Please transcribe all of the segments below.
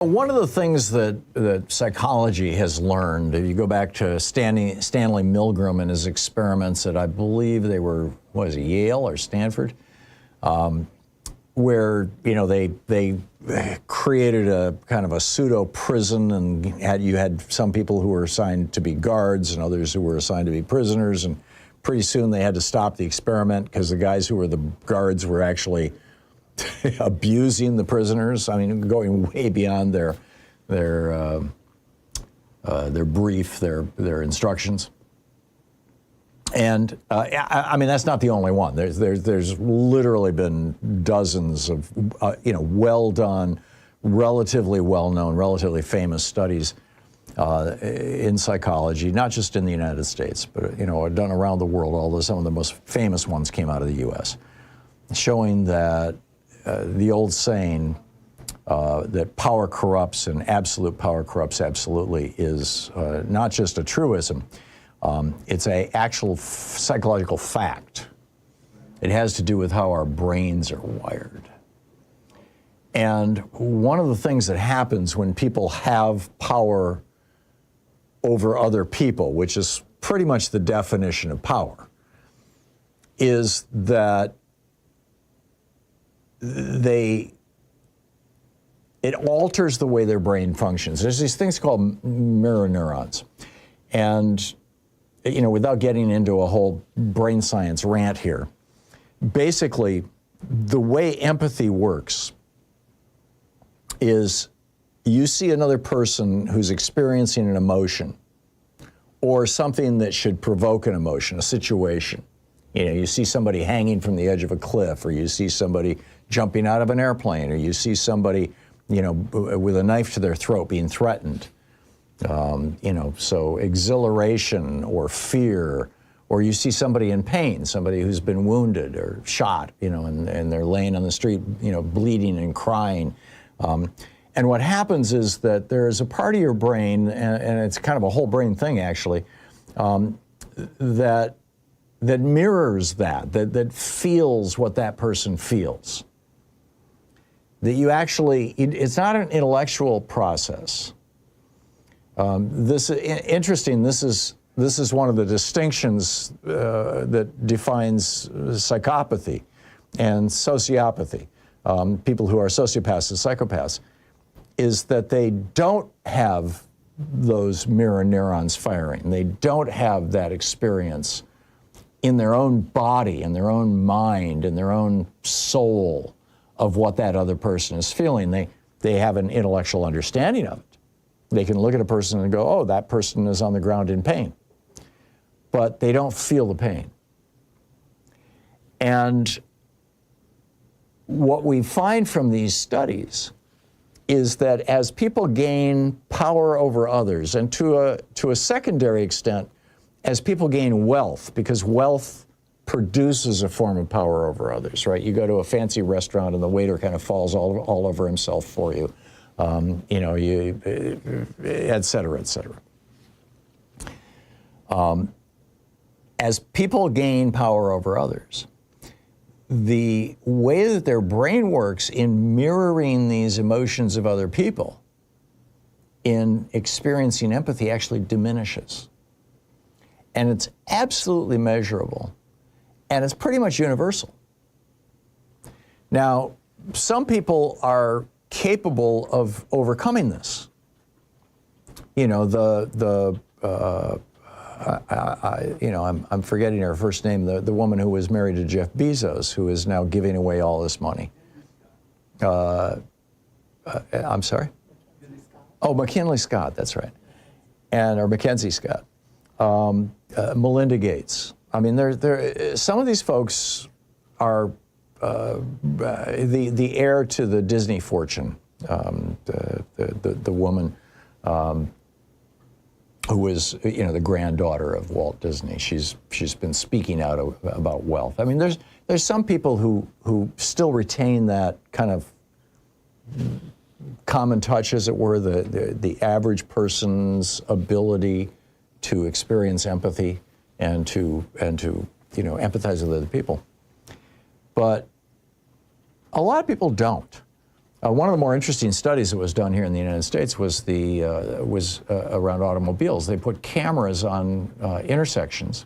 One of the things that psychology has learned, if you go back to Stanley Milgram and his experiments at, I believe they were, what is it, Yale or Stanford, where, you know, they created a kind of a pseudo prison, and you had some people who were assigned to be guards and others who were assigned to be prisoners, and pretty soon they had to stop the experiment because the guys who were the guards were actually abusing the prisoners. I mean, going way beyond their brief, their instructions. And I mean, that's not the only one. There's literally been dozens of you know, well done, relatively well known, relatively famous studies in psychology, not just in the United States, but you know, done around the world. Although some of the most famous ones came out of the U.S., showing that the old saying that power corrupts and absolute power corrupts absolutely is not just a truism. It's an actual psychological fact. It has to do with how our brains are wired. And one of the things that happens when people have power over other people, which is pretty much the definition of power, is that it alters the way their brain functions. There's these things called mirror neurons. And, you know, without getting into a whole brain science rant here, basically, the way empathy works is you see another person who's experiencing an emotion or something that should provoke an emotion, a situation. You know, you see somebody hanging from the edge of a cliff, or you see somebody jumping out of an airplane, or you see somebody, you know, with a knife to their throat being threatened. You know, so exhilaration or fear, or you see somebody in pain, somebody who's been wounded or shot, you know, and they're laying on the street, you know, bleeding and crying. And what happens is that there's a part of your brain, and it's kind of a whole brain thing actually, that mirrors that feels what that person feels. That you actually, it's not an intellectual process. Interesting, this is one of the distinctions that defines psychopathy and sociopathy. People who are sociopaths and psychopaths, is that they don't have those mirror neurons firing. They don't have that experience in their own body, in their own mind, in their own soul of what that other person is feeling. They have an intellectual understanding of it. They can look at a person and go, oh, that person is on the ground in pain. But they don't feel the pain. And what we find from these studies is that as people gain power over others, and to a secondary extent, as people gain wealth, because wealth produces a form of power over others, right? You go to a fancy restaurant and the waiter kind of falls all over himself for you, you know, et cetera, et cetera. As people gain power over others, the way that their brain works in mirroring these emotions of other people, in experiencing empathy, actually diminishes. And it's absolutely measurable, and it's pretty much universal. Now, some people are capable of overcoming this. You know, you know, I'm forgetting her first name, the woman who was married to Jeff Bezos, who is now giving away all this money. I'm sorry? Oh, McKinley Scott, that's right. Or Mackenzie Scott. Melinda Gates. I mean, some of these folks are the heir to the Disney fortune. The woman who was, you know, the granddaughter of Walt Disney. She's been speaking out about wealth. I mean, there's some people who still retain that kind of common touch, as it were, the average person's ability to experience empathy and to you know, empathize with other people. But a lot of people don't. One of the more interesting studies that was done here in the United States was around automobiles. They put cameras on intersections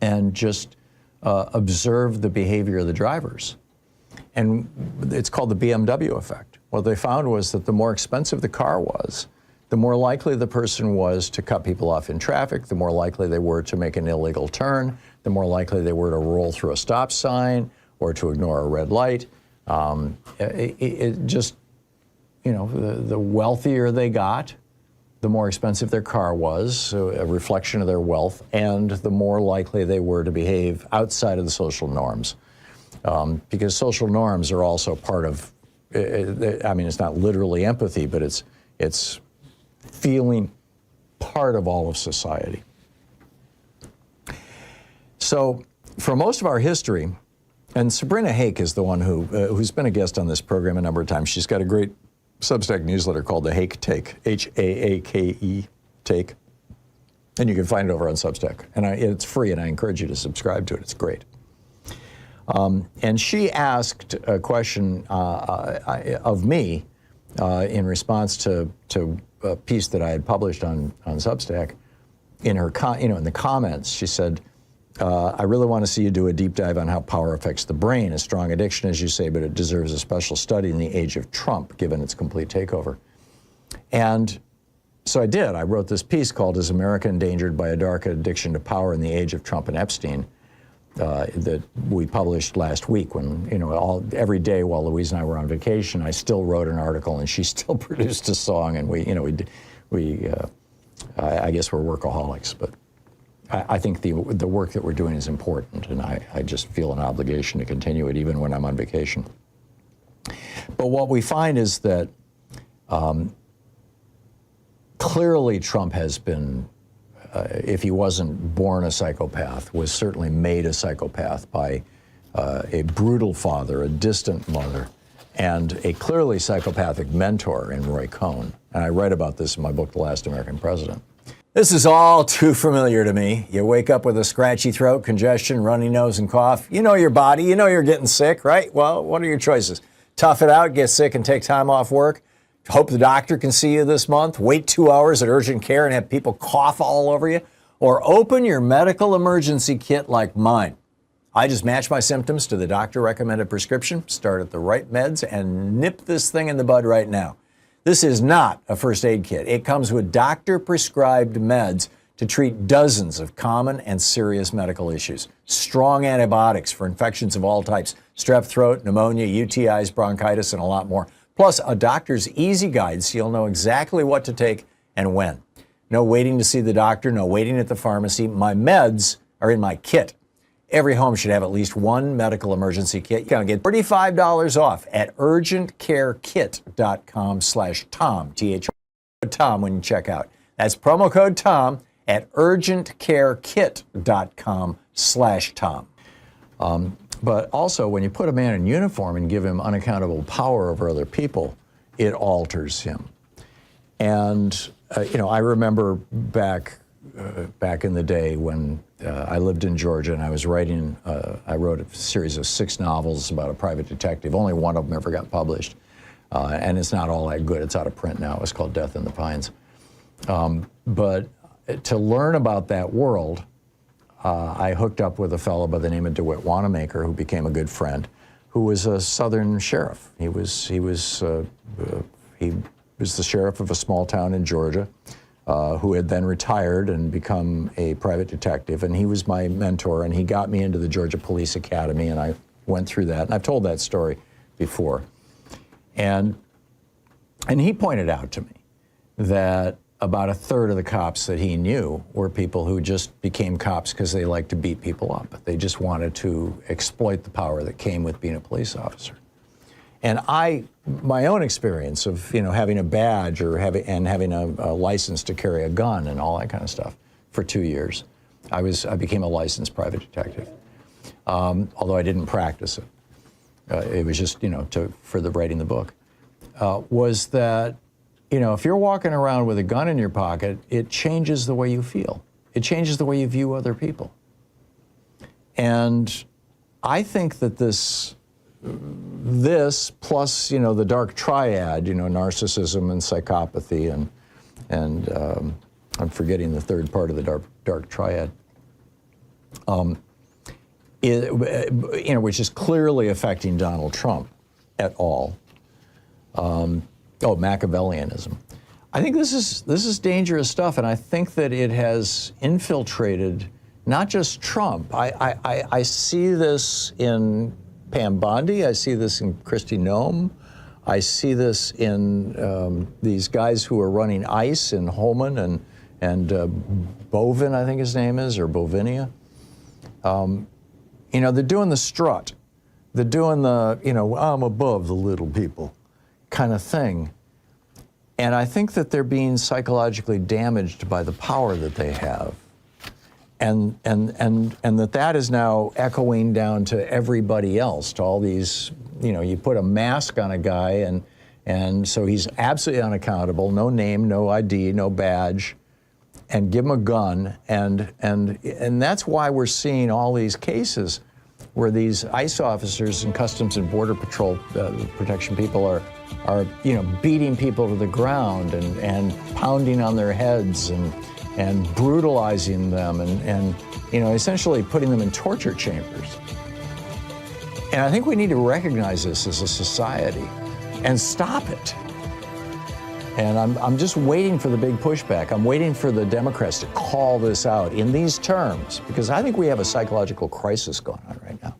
and just observed the behavior of the drivers. And it's called the BMW effect. What they found was that the more expensive the car was, the more likely the person was to cut people off in traffic, the more likely they were to make an illegal turn, the more likely they were to roll through a stop sign or to ignore a red light. It just, you know, the wealthier they got, the more expensive their car was, so a reflection of their wealth, and the more likely they were to behave outside of the social norms. Because social norms are also part of, I mean, it's not literally empathy, but it's feeling part of all of society. So for most of our history, and Sabrina Hake is the one who's been a guest on this program a number of times. She's got a great Substack newsletter called The Hake Take, Haake Take. And you can find it over on Substack. And it's free, and I encourage you to subscribe to it. It's great. And she asked a question of me in response to a piece that I had published on Substack. In her, in the comments, she said, I really want to see you do a deep dive on how power affects the brain. A strong addiction, as you say, but it deserves a special study in the age of Trump, given its complete takeover. And so I did. I wrote this piece called Is America Endangered by a Dark Addiction to Power in the Age of Trump and Epstein? That we published last week when, you know, every day while Louise and I were on vacation, I still wrote an article and she still produced a song, and I guess we're workaholics, but I think the work that we're doing is important, and I just feel an obligation to continue it even when I'm on vacation. But what we find is that clearly Trump has been, if he wasn't born a psychopath, was certainly made a psychopath by a brutal father, a distant mother, and a clearly psychopathic mentor in Roy Cohn. And I write about this in my book, The Last American President. This is all too familiar to me. You wake up with a scratchy throat, congestion, runny nose, and cough. You know your body. You know you're getting sick, right? Well, what are your choices? Tough it out, get sick, and take time off work? Hope the doctor can see you this month? Wait 2 hours at urgent care and have people cough all over you? Or open your medical emergency kit like mine. I just match my symptoms to the doctor-recommended prescription, start at the right meds, and nip this thing in the bud right now. This is not a first aid kit. It comes with doctor-prescribed meds to treat dozens of common and serious medical issues. Strong antibiotics for infections of all types, strep throat, pneumonia, UTIs, bronchitis, and a lot more. Plus a doctor's easy guide so you'll know exactly what to take and when. No waiting to see the doctor, no waiting at the pharmacy. My meds are in my kit. Every home should have at least one medical emergency kit. You're going to get $35 off at urgentcarekit.com/Tom, Tom, when you check out. That's promo code Tom at urgentcarekit.com/Tom. But also, when you put a man in uniform and give him unaccountable power over other people, it alters him. And, I remember back in the day when I lived in Georgia and I was writing, I wrote a series of 6 novels about a private detective. Only one of them ever got published. And it's not all that good. It's out of print now. It was called Death in the Pines. But to learn about that world, I hooked up with a fellow by the name of DeWitt Wanamaker, who became a good friend, who was a Southern sheriff. He was the sheriff of a small town in Georgia, who had then retired and become a private detective. And he was my mentor, and he got me into the Georgia Police Academy, and I went through that. And I've told that story before. And he pointed out to me that about 1/3 of the cops that he knew were people who just became cops because they liked to beat people up. They just wanted to exploit the power that came with being a police officer. And my own experience of, having a badge or having a license to carry a gun and all that kind of stuff for 2 years, I became a licensed private detective, although I didn't practice it. It was just, for writing the book, was that, if you're walking around with a gun in your pocket, it changes the way you feel. It changes the way you view other people. And I think that this this plus, the dark triad, narcissism and psychopathy, and I'm forgetting the third part of the dark triad, which is clearly affecting Donald Trump at all. Machiavellianism. I think this is dangerous stuff, and I think that it has infiltrated not just Trump. I see this in Pam Bondi. I see this in Kristi Noem. I see this in these guys who are running ICE in Holman and Bovin, I think his name is, or Bovinia. They're doing the strut. They're doing the, I'm above the little people kind of thing. And I think that they're being psychologically damaged by the power that they have. And that is now echoing down to everybody else, to all these, you put a mask on a guy and so he's absolutely unaccountable, no name, no ID, no badge, and give him a gun. And that's why we're seeing all these cases where these ICE officers and Customs and Border Patrol protection people are beating people to the ground and pounding on their heads and brutalizing them and essentially putting them in torture chambers. And I think we need to recognize this as a society and stop it. And I'm just waiting for the big pushback. I'm waiting for the Democrats to call this out in these terms, because I think we have a psychological crisis going on right now.